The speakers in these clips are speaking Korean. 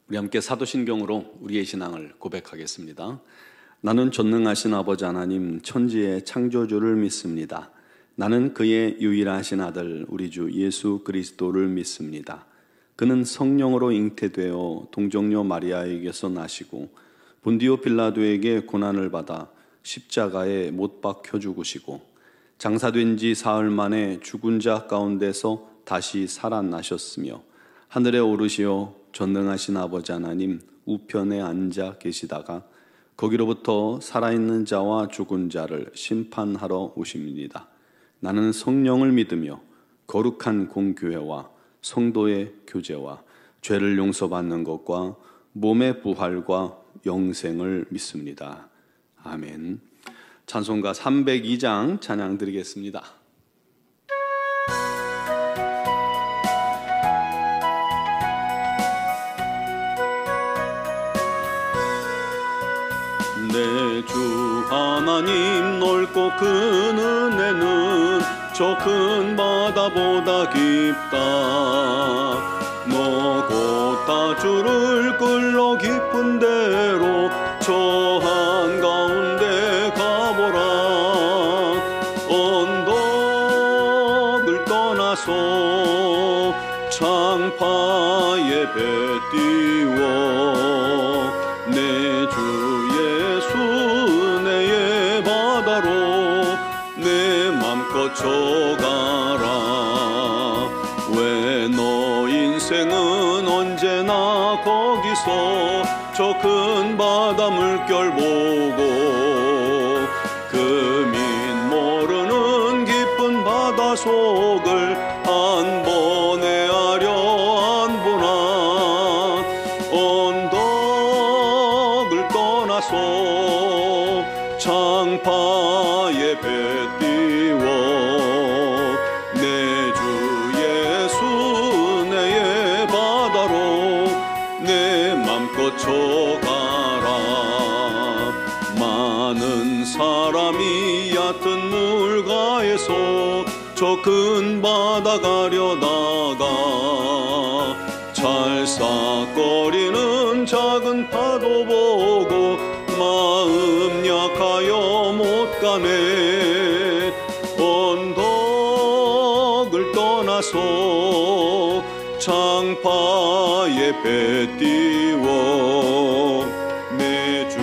우리 함께 사도신경으로 우리의 신앙을 고백하겠습니다. 나는 전능하신 아버지 하나님 천지의 창조주를 믿습니다. 나는 그의 유일하신 아들 우리 주 예수 그리스도를 믿습니다. 그는 성령으로 잉태되어 동정녀 마리아에게서 나시고 본디오 빌라도에게 고난을 받아 십자가에 못 박혀 죽으시고 장사된 지 사흘 만에 죽은 자 가운데서 다시 살아나셨으며 하늘에 오르시어 전능하신 아버지 하나님 우편에 앉아 계시다가 거기로부터 살아있는 자와 죽은 자를 심판하러 오십니다. 나는 성령을 믿으며 거룩한 공교회와 성도의 교제와 죄를 용서받는 것과 몸의 부활과 영생을 믿습니다. 아멘. 찬송가 302장 찬양 드리겠습니다. 내 주 하나님 넓고 큰 은혜는 저 큰 바다보다 깊다. 너곧 다 주를 끌러 깊은 데로 저 한가운데 가보라. 언덕을 떠나서 창파에 배 띄워 내 주 예수 은혜의 바다로 내 맘껏 져가라. 왜 너 인생은 언제나 거기서 저 큰 바다 물결 보고 그 밑 모르는 깊은 바다 속을 한 번에 하려 안 보나. 언덕을 떠나서 창파에 배 띄워 내 주 예수 은혜의 바다로 내 맘껏 져가라. 많은 사람이 얕은 물가에서 저 큰 바다 가려다가 찰싹거리는 작은 파도 보고 마음 약하여 못 가네. 언덕을 떠나서 창파에 배 띄워 내 주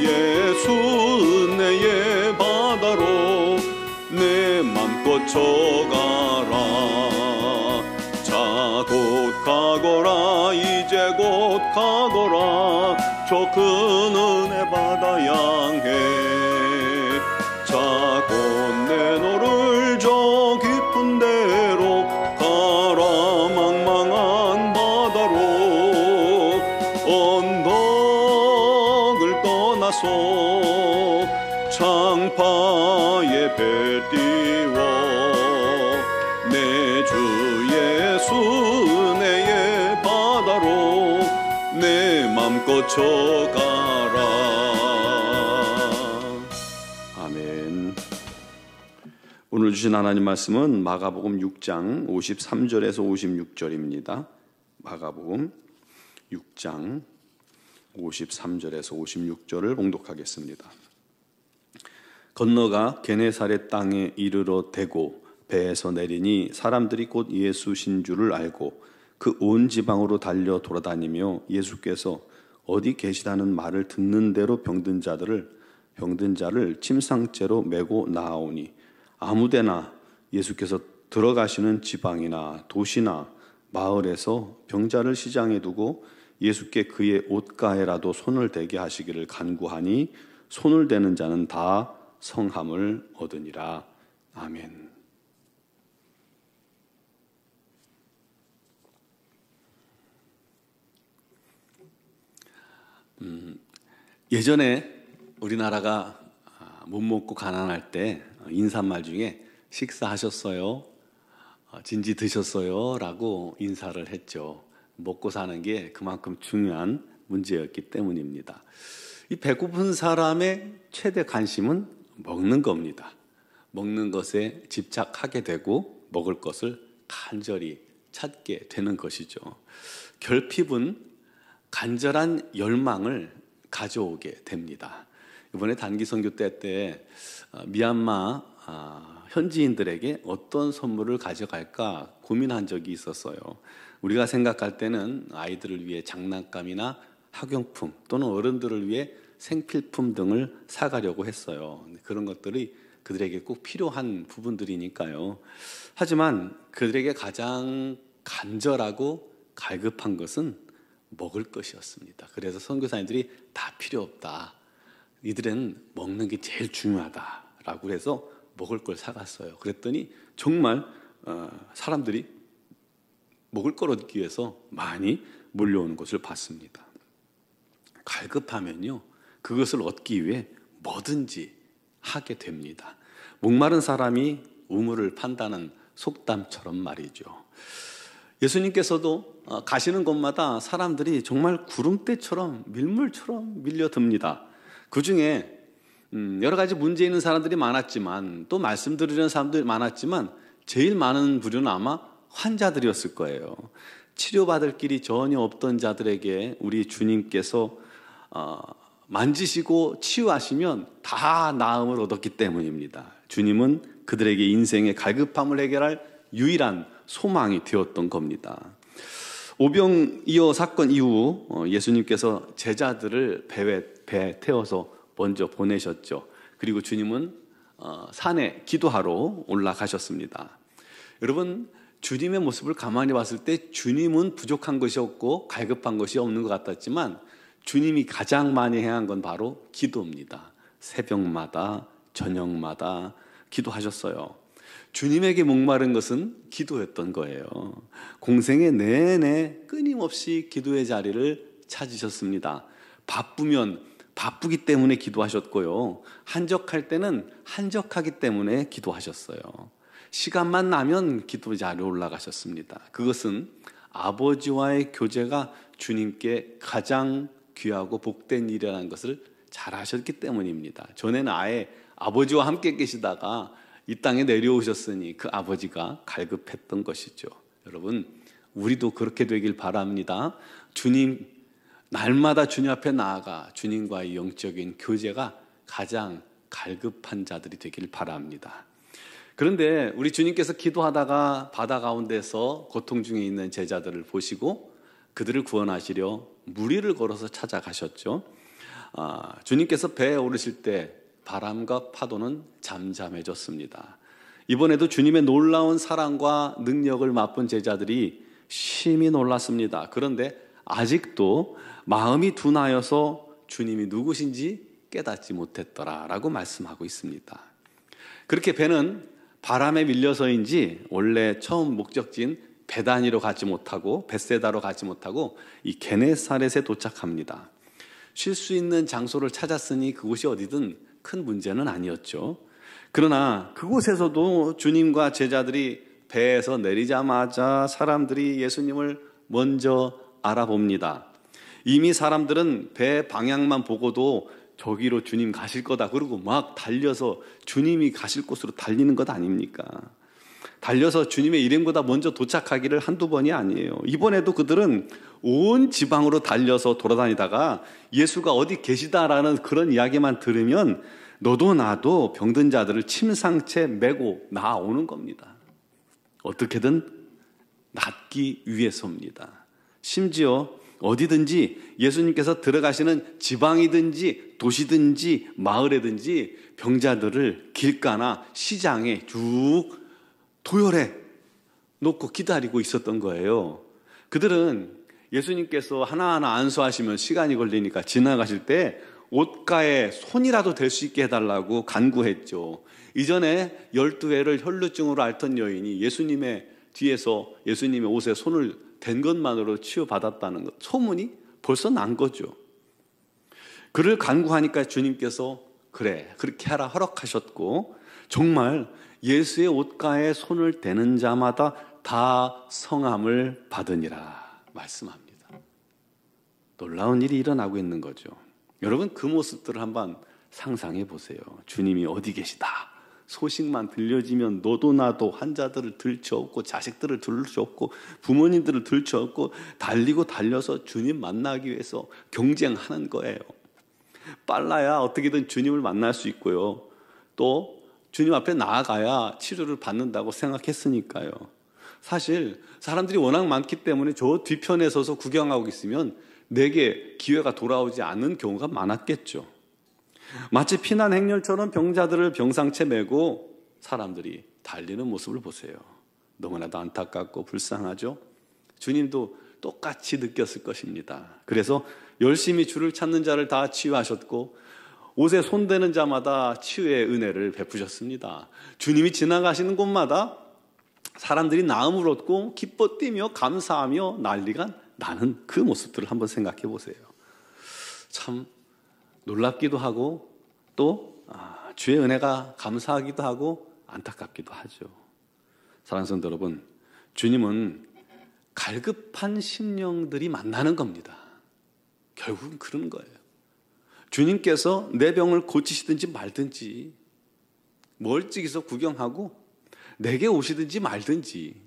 예수 은혜의 바다로 내 맘껏 져가라. 자 곧 가거라 이제 곧 가거라 저 큰 은혜 바다 향해. 자 곧 내 너를 저 깊은 데로 가라. 망망한 바다로 언덕을 떠나서 창파에 배 띄워 내 주 예수 은혜의 바다로 내 맘껏 져가라. 아멘. 오늘 주신 하나님 말씀은 마가복음 6장 53절에서 56절입니다. 마가복음 6장 53절에서 56절을 봉독하겠습니다. 건너가 게네사렛 땅에 이르러 대고 배에서 내리니 사람들이 곧 예수신 줄을 알고 그 온 지방으로 달려 돌아다니며 예수께서 어디 계시다는 말을 듣는 대로 병든 자를 침상째로 메고 나아오니 아무데나 예수께서 들어가시는 지방이나 도시나 마을에서 병자를 시장에 두고 예수께 그의 옷가에라도 손을 대게 하시기를 간구하니 손을 대는 자는 다 성함을 얻으니라. 아멘. 예전에 우리나라가 못 먹고 가난할 때 인사말 중에 식사하셨어요? 진지 드셨어요? 라고 인사를 했죠. 먹고 사는 게 그만큼 중요한 문제였기 때문입니다. 이 배고픈 사람의 최대 관심은 먹는 겁니다. 먹는 것에 집착하게 되고 먹을 것을 간절히 찾게 되는 것이죠. 결핍은 간절한 열망을 가져오게 됩니다. 이번에 단기 선교 때 미얀마 현지인들에게 어떤 선물을 가져갈까 고민한 적이 있었어요. 우리가 생각할 때는 아이들을 위해 장난감이나 학용품 또는 어른들을 위해 생필품 등을 사가려고 했어요. 그런 것들이 그들에게 꼭 필요한 부분들이니까요. 하지만 그들에게 가장 간절하고 갈급한 것은 먹을 것이었습니다. 그래서 선교사님들이 다 필요 없다. 이들은 먹는 게 제일 중요하다라고 해서 먹을 걸 사갔어요. 그랬더니 정말 사람들이 먹을 걸 얻기 위해서 많이 몰려오는 것을 봤습니다. 갈급하면요, 그것을 얻기 위해 뭐든지 하게 됩니다. 목마른 사람이 우물을 판다는 속담처럼 말이죠. 예수님께서도 가시는 곳마다 사람들이 정말 구름대처럼 밀물처럼 밀려듭니다. 그 중에 여러 가지 문제 있는 사람들이 많았지만 또 말씀 들으려는 사람들이 많았지만 제일 많은 부류는 아마 환자들이었을 거예요. 치료받을 길이 전혀 없던 자들에게 우리 주님께서 만지시고 치유하시면 다 나음을 얻었기 때문입니다. 주님은 그들에게 인생의 갈급함을 해결할 유일한 소망이 되었던 겁니다. 오병이어 사건 이후 예수님께서 제자들을 배에 태워서 먼저 보내셨죠. 그리고 주님은 산에 기도하러 올라가셨습니다. 여러분, 주님의 모습을 가만히 봤을 때 주님은 부족한 것이 없고 갈급한 것이 없는 것 같았지만 주님이 가장 많이 행한 건 바로 기도입니다. 새벽마다 저녁마다 기도하셨어요. 주님에게 목마른 것은 기도였던 거예요. 공생의 내내 끊임없이 기도의 자리를 찾으셨습니다. 바쁘면 바쁘기 때문에 기도하셨고요. 한적할 때는 한적하기 때문에 기도하셨어요. 시간만 나면 기도 자리에 올라가셨습니다. 그것은 아버지와의 교제가 주님께 가장 귀하고 복된 일이라는 것을 잘 아셨기 때문입니다. 전에는 아예 아버지와 함께 계시다가 이 땅에 내려오셨으니 그 아버지가 갈급했던 것이죠. 여러분, 우리도 그렇게 되길 바랍니다. 주님, 날마다 주님 앞에 나아가 주님과의 영적인 교제가 가장 갈급한 자들이 되길 바랍니다. 그런데 우리 주님께서 기도하다가 바다 가운데서 고통 중에 있는 제자들을 보시고 그들을 구원하시려 무리를 걸어서 찾아가셨죠. 주님께서 배에 오르실 때 바람과 파도는 잠잠해졌습니다. 이번에도 주님의 놀라운 사랑과 능력을 맛본 제자들이 심히 놀랐습니다. 그런데 아직도 마음이 둔하여서 주님이 누구신지 깨닫지 못했더라라고 말씀하고 있습니다. 그렇게 배는 바람에 밀려서인지 원래 처음 목적지인 베다니로 가지 못하고 벳세다로 가지 못하고 이 게네사렛에 도착합니다. 쉴 수 있는 장소를 찾았으니 그곳이 어디든 큰 문제는 아니었죠. 그러나 그곳에서도 주님과 제자들이 배에서 내리자마자 사람들이 예수님을 먼저 알아봅니다. 이미 사람들은 배 방향만 보고도 저기로 주님 가실 거다 그러고 막 달려서 주님이 가실 곳으로 달리는 것 아닙니까? 달려서 주님의 이름보다 먼저 도착하기를 한두 번이 아니에요. 이번에도 그들은 온 지방으로 달려서 돌아다니다가 예수가 어디 계시다라는 그런 이야기만 들으면 너도 나도 병든 자들을 침상채 메고 나오는 겁니다. 어떻게든 낫기 위해서입니다. 심지어 어디든지 예수님께서 들어가시는 지방이든지 도시든지 마을에든지 병자들을 길가나 시장에 쭉 도열해 놓고 기다리고 있었던 거예요. 그들은 예수님께서 하나하나 안수하시면 시간이 걸리니까 지나가실 때 옷가에 손이라도 댈 수 있게 해달라고 간구했죠. 이전에 12회를 혈루증으로 앓던 여인이 예수님의 뒤에서 예수님의 옷에 손을 댄 것만으로 치유받았다는 것, 소문이 벌써 난 거죠. 그를 간구하니까 주님께서 그래, 그렇게 하라 허락하셨고 정말 예수의 옷가에 손을 대는 자마다 다 성함을 받으니라 말씀합니다. 놀라운 일이 일어나고 있는 거죠. 여러분, 그 모습들을 한번 상상해 보세요. 주님이 어디 계시다. 소식만 들려지면 너도 나도 환자들을 들쳐업고 자식들을 들쳐업고 부모님들을 들쳐업고 달리고 달려서 주님 만나기 위해서 경쟁하는 거예요. 빨라야 어떻게든 주님을 만날 수 있고요. 또 주님 앞에 나아가야 치료를 받는다고 생각했으니까요. 사실 사람들이 워낙 많기 때문에 저 뒤편에 서서 구경하고 있으면 내게 기회가 돌아오지 않는 경우가 많았겠죠. 마치 피난 행렬처럼 병자들을 병상체 메고 사람들이 달리는 모습을 보세요. 너무나도 안타깝고 불쌍하죠. 주님도 똑같이 느꼈을 것입니다. 그래서 열심히 주를 찾는 자를 다 치유하셨고 옷에 손대는 자마다 치유의 은혜를 베푸셨습니다. 주님이 지나가시는 곳마다 사람들이 나음을 얻고 기뻐 뛰며 감사하며 난리가 나는 그 모습들을 한번 생각해 보세요. 참 놀랍기도 하고 또 주의 은혜가 감사하기도 하고 안타깝기도 하죠. 사랑하는 성도 여러분, 주님은 갈급한 심령들이 만나는 겁니다. 결국은 그런 거예요. 주님께서 내 병을 고치시든지 말든지 멀찍이서 구경하고 내게 오시든지 말든지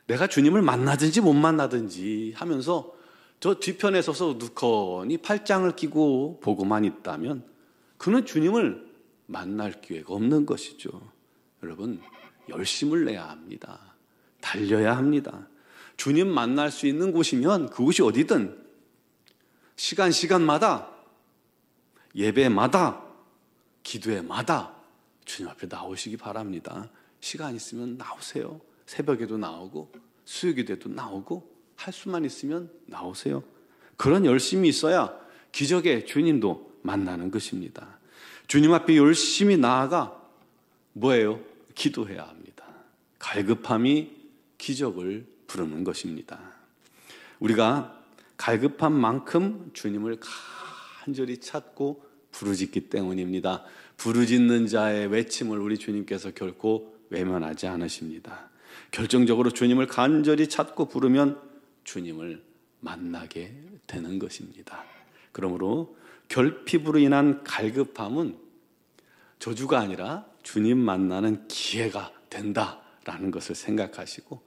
내가 주님을 만나든지 못 만나든지 하면서 저 뒤편에 서서 누커니 팔짱을 끼고 보고만 있다면 그는 주님을 만날 기회가 없는 것이죠. 여러분, 열심을 내야 합니다. 달려야 합니다. 주님 만날 수 있는 곳이면 그곳이 어디든 시간마다 예배마다 기도회마다 주님 앞에 나오시기 바랍니다. 시간 있으면 나오세요. 새벽에도 나오고 수요기도에도 나오고 할 수만 있으면 나오세요. 그런 열심이 있어야 기적의 주님도 만나는 것입니다. 주님 앞에 열심히 나아가 뭐예요? 기도해야 합니다. 갈급함이 기적을 부르는 것입니다. 우리가 갈급한 만큼 주님을 간절히 찾고 부르짖기 때문입니다. 부르짖는 자의 외침을 우리 주님께서 결코 외면하지 않으십니다. 결정적으로 주님을 간절히 찾고 부르면 주님을 만나게 되는 것입니다. 그러므로 결핍으로 인한 갈급함은 저주가 아니라 주님 만나는 기회가 된다라는 것을 생각하시고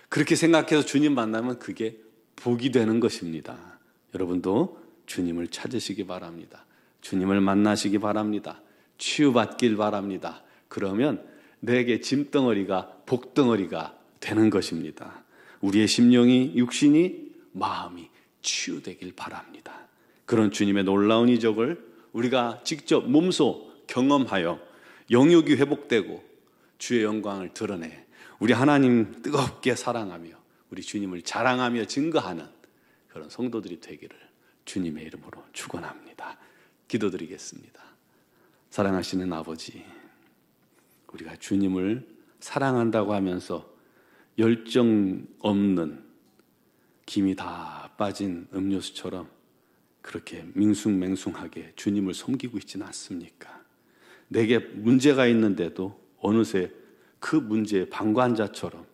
그렇게 생각해서 주님 만나면 그게 복이 되는 것입니다. 여러분도 주님을 찾으시기 바랍니다. 주님을 만나시기 바랍니다. 치유받길 바랍니다. 그러면 내게 짐덩어리가 복덩어리가 되는 것입니다. 우리의 심령이, 육신이, 마음이 치유되길 바랍니다. 그런 주님의 놀라운 이적을 우리가 직접 몸소 경험하여 영육이 회복되고 주의 영광을 드러내 우리 하나님 뜨겁게 사랑하며 우리 주님을 자랑하며 증거하는 그런 성도들이 되기를 주님의 이름으로 축원합니다. 기도드리겠습니다. 사랑하시는 아버지, 우리가 주님을 사랑한다고 하면서 열정 없는 김이 다 빠진 음료수처럼 그렇게 밍숭맹숭하게 주님을 섬기고 있지는 않습니까? 내게 문제가 있는데도 어느새 그 문제의 방관자처럼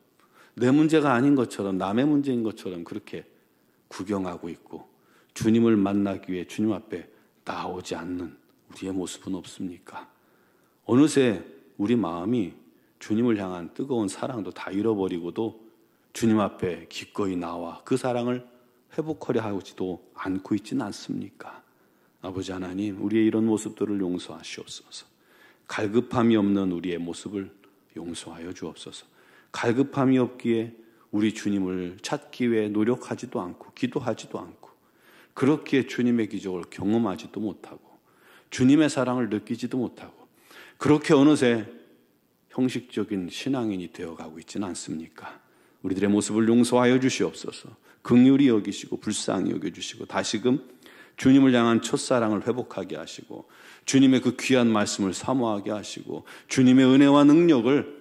내 문제가 아닌 것처럼 남의 문제인 것처럼 그렇게 구경하고 있고 주님을 만나기 위해 주님 앞에 나오지 않는 우리의 모습은 없습니까? 어느새 우리 마음이 주님을 향한 뜨거운 사랑도 다 잃어버리고도 주님 앞에 기꺼이 나와 그 사랑을 회복하려 하지도 않고 있지는 않습니까? 아버지 하나님, 우리의 이런 모습들을 용서하시옵소서. 갈급함이 없는 우리의 모습을 용서하여 주옵소서. 갈급함이 없기에 우리 주님을 찾기 위해 노력하지도 않고 기도하지도 않고 그렇게 주님의 기적을 경험하지도 못하고 주님의 사랑을 느끼지도 못하고 그렇게 어느새 형식적인 신앙인이 되어가고 있지는 않습니까? 우리들의 모습을 용서하여 주시옵소서. 긍휼히 여기시고 불쌍히 여겨주시고 다시금 주님을 향한 첫사랑을 회복하게 하시고 주님의 그 귀한 말씀을 사모하게 하시고 주님의 은혜와 능력을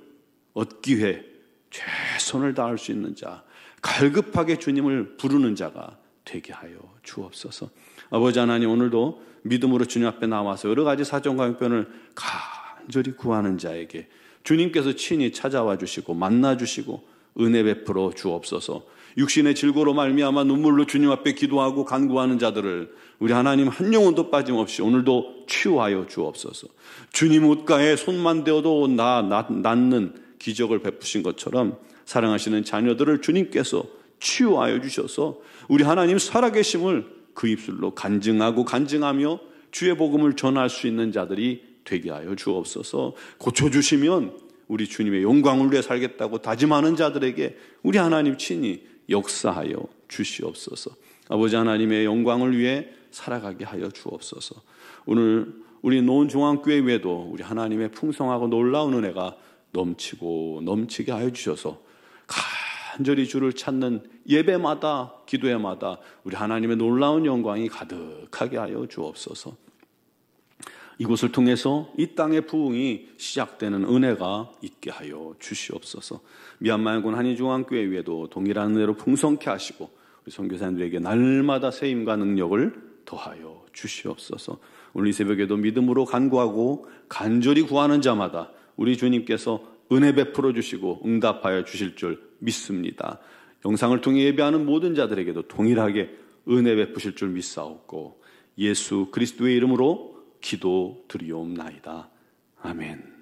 얻기 위해 최선을 다할 수 있는 자, 갈급하게 주님을 부르는 자가 되게 하여 주옵소서. 아버지 하나님, 오늘도 믿음으로 주님 앞에 나와서 여러 가지 사정과 형편을 간절히 구하는 자에게 주님께서 친히 찾아와 주시고 만나 주시고 은혜 베풀어 주옵소서. 육신의 질고로 말미암아 눈물로 주님 앞에 기도하고 간구하는 자들을 우리 하나님 한 영혼도 빠짐없이 오늘도 치유하여 주옵소서. 주님 옷가에 손만 대어도 낫는 기적을 베푸신 것처럼 사랑하시는 자녀들을 주님께서 치유하여 주셔서 우리 하나님 살아계심을 그 입술로 간증하며 주의 복음을 전할 수 있는 자들이 되게 하여 주옵소서. 고쳐주시면 우리 주님의 영광을 위해 살겠다고 다짐하는 자들에게 우리 하나님 친히 역사하여 주시옵소서. 아버지 하나님의 영광을 위해 살아가게 하여 주옵소서. 오늘 우리 노원중앙교회 외에도 우리 하나님의 풍성하고 놀라운 은혜가 넘치게 하여 주셔서 간절히 주를 찾는 예배마다 기도회마다 우리 하나님의 놀라운 영광이 가득하게 하여 주옵소서. 이곳을 통해서 이 땅의 부흥이 시작되는 은혜가 있게 하여 주시옵소서. 미얀마연군 한인중앙교회 위에도 동일한 은혜로 풍성케 하시고 우리 선교사님들에게 날마다 세임과 능력을 더하여 주시옵소서. 오늘 이 새벽에도 믿음으로 간구하고 간절히 구하는 자마다 우리 주님께서 은혜 베풀어 주시고 응답하여 주실 줄 믿습니다. 영상을 통해 예배하는 모든 자들에게도 동일하게 은혜 베푸실 줄 믿사옵고 예수 그리스도의 이름으로 기도드리옵나이다. 아멘.